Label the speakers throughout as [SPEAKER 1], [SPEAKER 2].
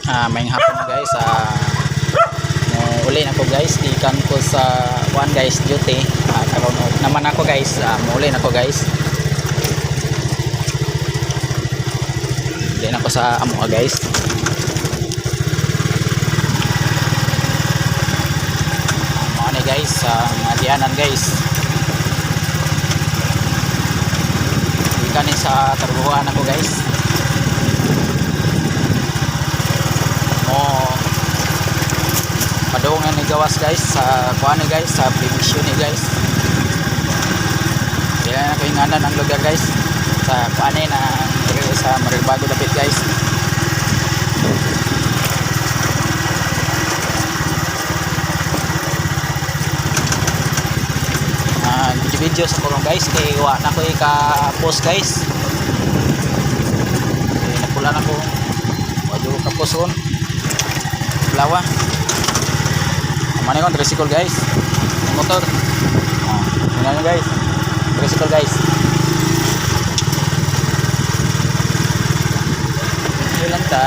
[SPEAKER 1] May hapon guys, uli na ko guys, ikan ko sa one guys duty. Karon naman ako guys, muli na ko guys. Uli na ko sa amo guys. Mga ni guys, adianan guys. Ikan ni sa tarbuhan ako guys. Padung na ni gawas guys sa kuan ni guys, sa prevision ni guys. Kaya na ko ingana ng lugar guys sa kuan na sa Maribago dapit guys. Video sa kurong guys kay wa na ko ka-post guys. Napula na ko. Wado ka-post on. Lawa. Mana kon tricycle guys, motor. Tingnan guys, tricycle guys. Ini lang ta.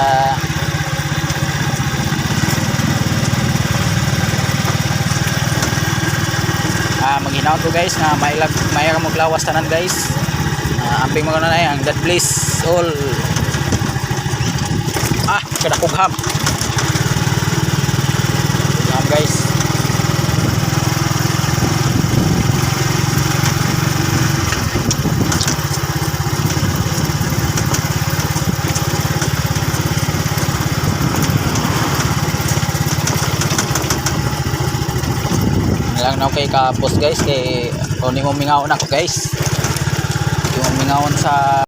[SPEAKER 1] Maghinaw ko guys na may maglawas tanan guys. Amping mga nanay ang God bless all. Kada kugham. Guys, lang na kay ka-post guys kay kung ni mo mingaon ako guys, yung mingaon sa